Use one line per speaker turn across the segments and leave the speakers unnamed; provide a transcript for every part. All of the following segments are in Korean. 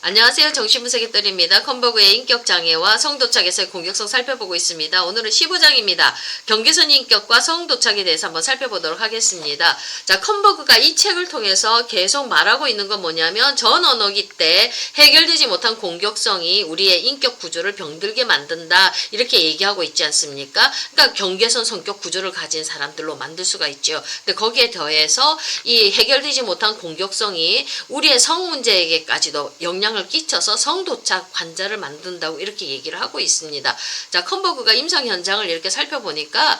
안녕하세요. 정신분석의 뜰입니다. 컨버그의 인격장애와 성도착에서의 공격성 살펴보고 있습니다. 오늘은 15장입니다. 경계선 인격과 성도착에 대해서 한번 살펴보도록 하겠습니다. 자, 컨버그가 이 책을 통해서 계속 말하고 있는 건 뭐냐면 전 언어기 때 해결되지 못한 공격성이 우리의 인격 구조를 병들게 만든다. 이렇게 얘기하고 있지 않습니까? 그러니까 경계선 성격 구조를 가진 사람들로 만들 수가 있죠. 근데 거기에 더해서 이 해결되지 못한 공격성이 우리의 성 문제에게까지도 영향을 끼쳐서 성도착 환자를 만든다고 이렇게 얘기를 하고 있습니다. 자, 컨버그가 임상 현장을 이렇게 살펴보니까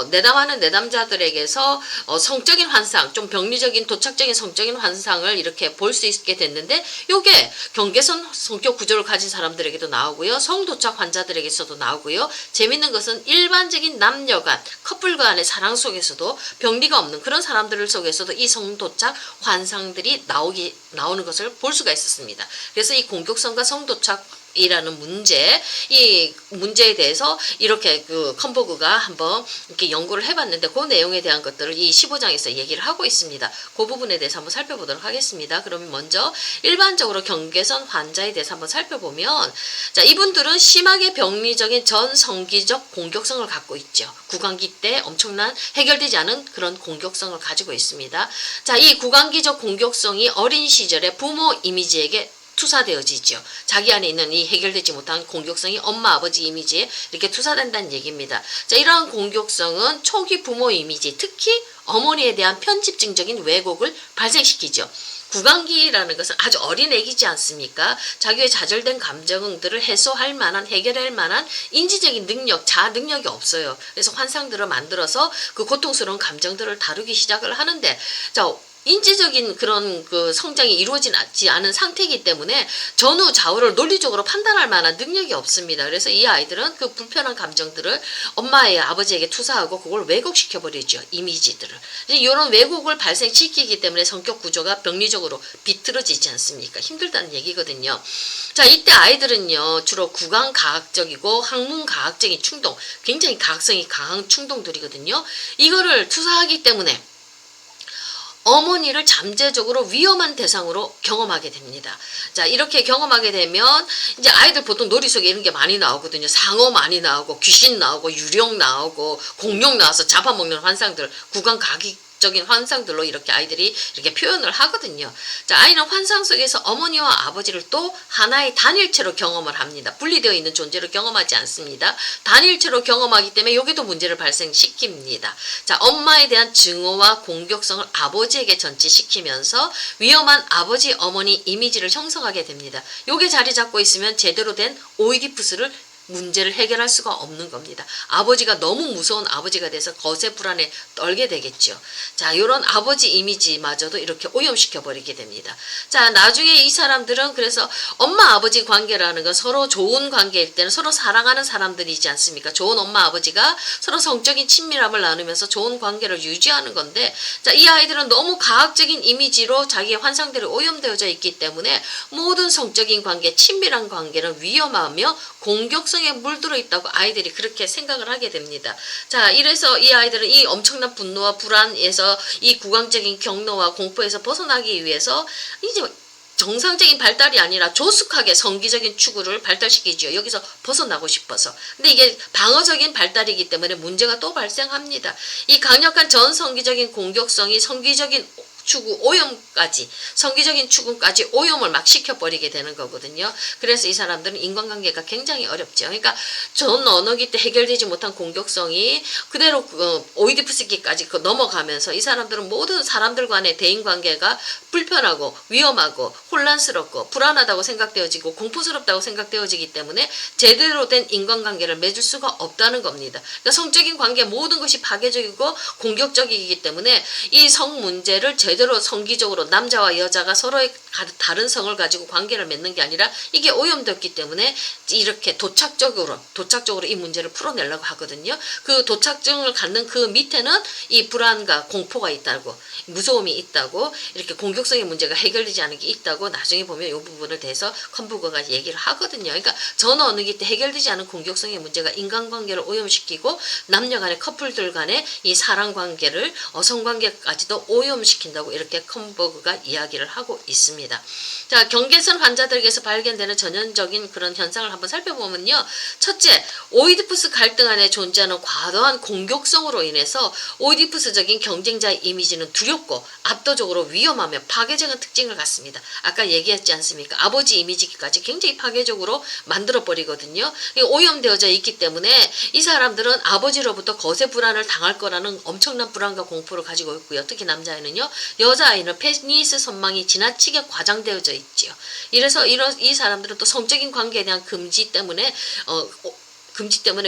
내담하는 내담자들에게서 성적인 환상, 좀 병리적인 도착적인 성적인 환상을 이렇게 볼 수 있게 됐는데 요게 경계선 성격 구조를 가진 사람들에게도 나오고요. 성도착 환자들에게서도 나오고요. 재밌는 것은 일반적인 남녀 간, 커플 간의 사랑 속에서도 병리가 없는 그런 사람들 속에서도 이 성도착 환상들이 나오는 것을 볼 수가 있었습니다. 그래서 이 공격성과 성도착이라는 문제, 이 문제에 대해서 이렇게 컨버그가 한번 이렇게 연구를 해봤는데 그 내용에 대한 것들을 이 15장에서 얘기를 하고 있습니다. 그 부분에 대해서 한번 살펴보도록 하겠습니다. 그러면 먼저 일반적으로 경계선 환자에 대해서 한번 살펴보면, 자, 이분들은 심하게 병리적인 전성기적 공격성을 갖고 있죠. 구강기 때 엄청난 해결되지 않은 그런 공격성을 가지고 있습니다. 자, 이 구강기적 공격성이 어린 시절에 부모 이미지에게 투사되어지죠. 자기 안에 있는 이 해결되지 못한 공격성이 엄마 아버지 이미지에 이렇게 투사된다는 얘기입니다. 자, 이러한 공격성은 초기 부모 이미지, 특히 어머니에 대한 편집증적인 왜곡을 발생시키죠. 구강기라는 것은 아주 어린 애기지 않습니까? 자기의 좌절된 감정들을 해소할 만한, 해결할 만한 인지적인 능력, 자아 능력이 없어요. 그래서 환상들을 만들어서 그 고통스러운 감정들을 다루기 시작을 하는데, 자, 인지적인 그런 성장이 이루어지지 않은 상태이기 때문에 전후 좌우를 논리적으로 판단할 만한 능력이 없습니다. 그래서 이 아이들은 그 불편한 감정들을 엄마의 아버지에게 투사하고 그걸 왜곡시켜버리죠. 이미지들을. 이런 왜곡을 발생시키기 때문에 성격 구조가 병리적으로 비틀어지지 않습니까? 힘들다는 얘기거든요. 자, 이때 아이들은요, 주로 구강가학적이고 학문가학적인 충동, 굉장히 가학성이 강한 충동들이거든요. 이거를 투사하기 때문에 어머니를 잠재적으로 위험한 대상으로 경험하게 됩니다. 자, 이렇게 경험하게 되면 이제 아이들 보통 놀이 속에 이런 게 많이 나오거든요. 상어 많이 나오고 귀신 나오고 유령 나오고 공룡 나와서 잡아먹는 환상들, 구강가학적인 환상들로 이렇게 아이들이 이렇게 표현을 하거든요. 자, 아이는 환상 속에서 어머니와 아버지를 또 하나의 단일체로 경험을 합니다. 분리되어 있는 존재로 경험하지 않습니다. 단일체로 경험하기 때문에 여기도 문제를 발생시킵니다. 자, 엄마에 대한 증오와 공격성을 아버지에게 전치시키면서 위험한 아버지 어머니 이미지를 형성하게 됩니다. 요게 자리 잡고 있으면 제대로 된 오이디푸스를 문제를 해결할 수가 없는 겁니다. 아버지가 너무 무서운 아버지가 돼서 거세 불안에 떨게 되겠죠. 자, 이런 아버지 이미지마저도 이렇게 오염시켜 버리게 됩니다. 자, 나중에 이 사람들은 그래서 엄마 아버지 관계라는 건 서로 좋은 관계일 때는 서로 사랑하는 사람들이지 않습니까? 좋은 엄마 아버지가 서로 성적인 친밀함을 나누면서 좋은 관계를 유지하는 건데, 자, 이 아이들은 너무 가학적인 이미지로 자기의 환상들이 오염되어져 있기 때문에 모든 성적인 관계, 친밀한 관계는 위험하며 공격성에 물들어 있다고 아이들이 그렇게 생각을 하게 됩니다. 자, 이래서 이 아이들은 이 엄청난 분노와 불안에서 이 구강적인 경로와 공포에서 벗어나기 위해서 이제 정상적인 발달이 아니라 조숙하게 성기적인 추구를 발달시키죠. 여기서 벗어나고 싶어서. 근데 이게 방어적인 발달이기 때문에 문제가 또 발생합니다. 이 강력한 전성기적인 공격성이 성기적인 추구 오염까지, 성기적인 추구까지 오염을 막 시켜버리게 되는 거거든요. 그래서 이 사람들은 인간관계가 굉장히 어렵죠. 그러니까 전 언어기 때 해결되지 못한 공격성이 그대로 오이디푸스기까지 넘어가면서 이 사람들은 모든 사람들 간의 대인관계가 불편하고 위험하고 혼란스럽고 불안하다고 생각되어지고 공포스럽다고 생각되어지기 때문에 제대로 된 인간관계를 맺을 수가 없다는 겁니다. 그러니까 성적인 관계 모든 것이 파괴적이고 공격적이기 때문에 이 성 문제를 제대로 성기적으로 남자와 여자가 서로의 다른 성을 가지고 관계를 맺는 게 아니라 이게 오염됐기 때문에 이렇게 도착적으로 이 문제를 풀어내려고 하거든요. 그 도착증을 갖는 그 밑에는 이 불안과 공포가 있다고, 무서움이 있다고, 이렇게 공격성의 문제가 해결되지 않은 게 있다고 하고 나중에 보면 이 부분을 대해서 컨버그가 얘기를 하거든요. 그러니까 전 어느 때 해결되지 않은 공격성의 문제가 인간관계를 오염시키고 남녀 간의 커플들 간의 이 사랑관계를 성관계까지도 오염시킨다고 이렇게 컨버그가 이야기를 하고 있습니다. 자, 경계선 환자들에게서 발견되는 전형적인 그런 현상을 한번 살펴보면요. 첫째, 오이디푸스 갈등 안에 존재하는 과도한 공격성으로 인해서 오이디푸스적인 경쟁자의 이미지는 두렵고 압도적으로 위험하며 파괴적인 특징을 갖습니다. 아까 얘기했지 않습니까? 아버지 이미지까지 굉장히 파괴적으로 만들어버리거든요. 오염되어져 있기 때문에 이 사람들은 아버지로부터 거세 불안을 당할 거라는 엄청난 불안과 공포를 가지고 있고요. 특히 남자아이는요. 여자아이는 페니스 선망이 지나치게 과장되어져 있지요. 이래서 이 사람들은 또 성적인 관계에 대한 금지 때문에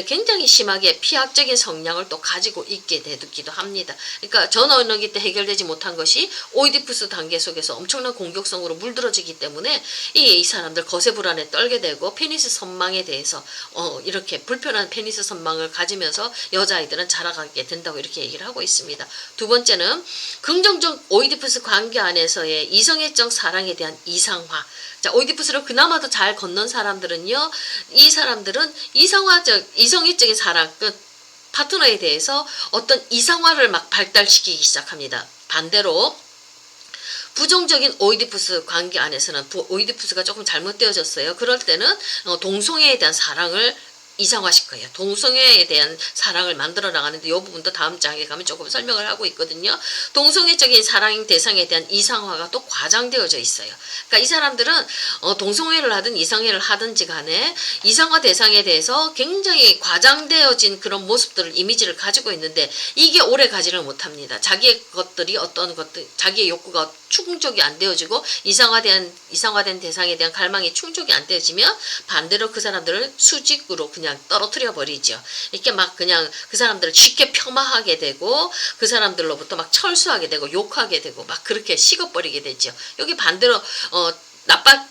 굉장히 심하게 피학적인 성향을 또 가지고 있게 되기도 합니다. 그러니까 전 어느기 때 해결되지 못한 것이 오이디푸스 단계 속에서 엄청난 공격성으로 물들어지기 때문에 이 사람들 거세 불안에 떨게 되고 페니스 선망에 대해서 이렇게 불편한 페니스 선망을 가지면서 여자아이들은 자라가게 된다고 이렇게 얘기를 하고 있습니다. 두 번째는 긍정적 오이디푸스 관계 안에서의 이성애적 사랑에 대한 이상화. 자, 오이디푸스를 그나마도 잘 건넌 사람들은요, 이 사람들은 이성애적인 사랑, 그 파트너에 대해서 어떤 이상화를 막 발달시키기 시작합니다. 반대로 부정적인 오이디푸스 관계 안에서는 오이디푸스가 조금 잘못되어졌어요. 그럴 때는 동성애에 대한 사랑을 이상화시킬 거예요. 동성애에 대한 사랑을 만들어 나가는데 이 부분도 다음 장에 가면 조금 설명을 하고 있거든요. 동성애적인 사랑 대상에 대한 이상화가 또 과장되어져 있어요. 그러니까 이 사람들은 동성애를 하든 이성애를 하든지 간에 이상화 대상에 대해서 굉장히 과장되어진 그런 모습들을 이미지를 가지고 있는데 이게 오래 가지를 못합니다. 자기의 것들이 어떤 것들 자기의 욕구가 충족이 안 되어지고 이상화된 대상에 대한 갈망이 충족이 안 되어지면 반대로 그 사람들을 수직으로 그냥 떨어뜨려 버리죠. 이렇게 막 그냥 그 사람들을 쉽게 폄하하게 되고 그 사람들로부터 막 철수하게 되고 욕하게 되고 막 그렇게 식어버리게 되죠. 여기 반대로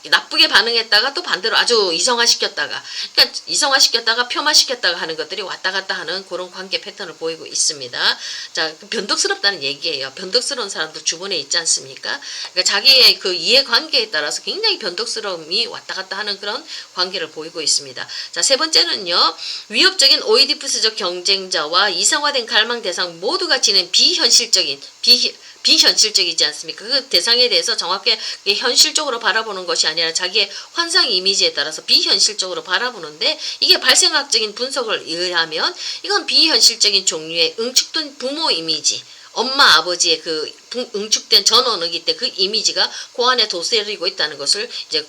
나쁘게 반응했다가 또 반대로 아주 이성화시켰다가 그러니까 이성화시켰다가 폄하시켰다가 하는 것들이 왔다 갔다 하는 그런 관계 패턴을 보이고 있습니다. 자, 변덕스럽다는 얘기예요. 변덕스러운 사람도 주변에 있지 않습니까? 그러니까 자기의 그 이해관계에 따라서 굉장히 변덕스러움이 왔다 갔다 하는 그런 관계를 보이고 있습니다. 자, 세 번째는요. 위협적인 오이디푸스적 경쟁자와 이성화된 갈망 대상 모두가 지닌 비현실적이지 않습니까? 그 대상에 대해서 정확하게 현실적으로 바라보는 것이 아니라 자기의 환상 이미지에 따라서 비현실적으로 바라보는데 이게 발생학적인 분석을 의하면 이건 비현실적인 종류의 응축된 부모 이미지 엄마 아버지의 그 응축된 전원이기 때 그 이미지가 그 안에 도스리고 있다는 것을 이제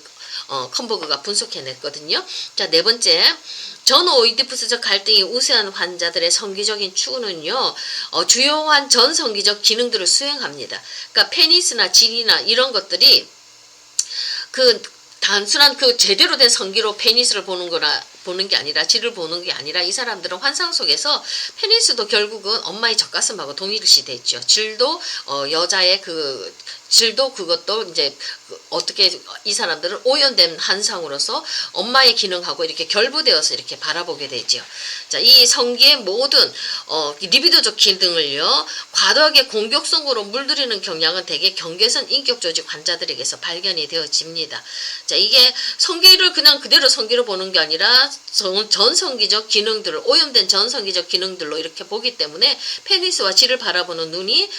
컨버그가 분석해냈거든요. 자, 네 번째. 전 오이디푸스적 갈등이 우세한 환자들의 성기적인 추구는요, 주요한 전 성기적 기능들을 수행합니다. 그러니까 페니스나 질이나 이런 것들이 단순한 제대로 된 성기로 페니스를 보는 게 아니라 질을 보는 게 아니라 이 사람들은 환상 속에서 페니스도 결국은 엄마의 젖가슴하고 동일시 됐죠. 질도 여자의 질도 그것도 이제 어떻게 이 사람들은 오염된 한상으로서 엄마의 기능하고 이렇게 결부되어서 이렇게 바라보게 되죠. 자, 이 성기의 모든 리비도적 기능을요 과도하게 공격성으로 물들이는 경향은 대개 경계선 인격 조직 환자들에게서 발견이 되어집니다. 자, 이게 성기를 그냥 그대로 성기로 보는 게 아니라 전성기적 기능들을 오염된 전성기적 기능들로 이렇게 보기 때문에 페니스와 질을 바라보는 눈이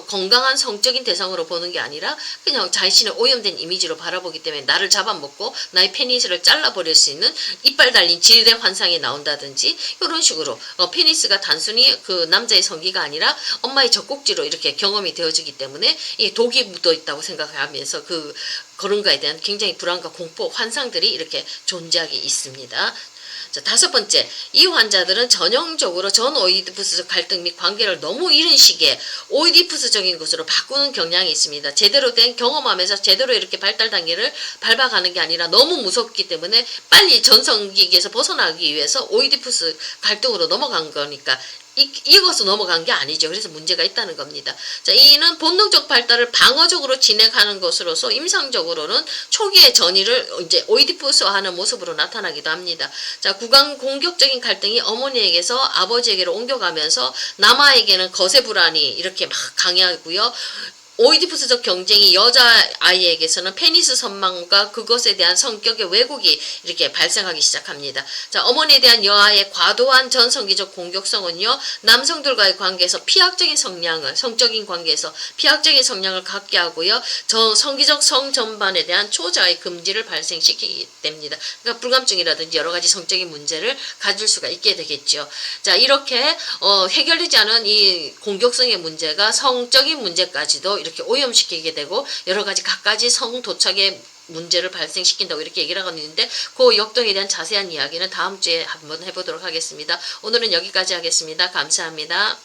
건강한 성적인 대상으로 보는 게 아니라 그냥 자신의 오염된 이미지로 바라보기 때문에 나를 잡아먹고 나의 페니스를 잘라버릴 수 있는 이빨 달린 질의 환상이 나온다든지 이런 식으로 페니스가 단순히 그 남자의 성기가 아니라 엄마의 젖꼭지로 이렇게 경험이 되어지기 때문에 이 독이 묻어 있다고 생각하면서 그런 거에 대한 굉장히 불안과 공포 환상들이 이렇게 존재하게 있습니다. 자, 다섯 번째, 이 환자들은 전형적으로 전 오이디푸스적 갈등 및 관계를 너무 이른 시기에 오이디푸스적인 것으로 바꾸는 경향이 있습니다. 제대로 된 경험하면서 제대로 이렇게 발달 단계를 밟아가는 게 아니라 너무 무섭기 때문에 빨리 전성기에서 벗어나기 위해서 오이디푸스 갈등으로 넘어간 거니까 이것으로 넘어간 게 아니죠. 그래서 문제가 있다는 겁니다. 자, 이는 본능적 발달을 방어적으로 진행하는 것으로서 임상적으로는 초기의 전이를 이제 오이디푸스화하는 모습으로 나타나기도 합니다. 자, 구강 공격적인 갈등이 어머니에게서 아버지에게로 옮겨가면서 남아에게는 거세 불안이 이렇게 막 강해하고요. 오이디푸스적 경쟁이 여자아이에게서는 페니스 선망과 그것에 대한 성격의 왜곡이 이렇게 발생하기 시작합니다. 자, 어머니에 대한 여아의 과도한 전성기적 공격성은요, 남성들과의 관계에서 피학적인 성향을, 성적인 관계에서 피학적인 성향을 갖게 하고요, 성기적 성 전반에 대한 초자의 금지를 발생시키게 됩니다. 그러니까 불감증이라든지 여러 가지 성적인 문제를 가질 수가 있게 되겠죠. 자, 이렇게 해결되지 않은 이 공격성의 문제가 성적인 문제까지도 이렇게 오염시키게 되고 여러 가지 갖가지 성도착의 문제를 발생시킨다고 이렇게 얘기를 하고 있는데 그 역동에 대한 자세한 이야기는 다음 주에 한번 해보도록 하겠습니다. 오늘은 여기까지 하겠습니다. 감사합니다.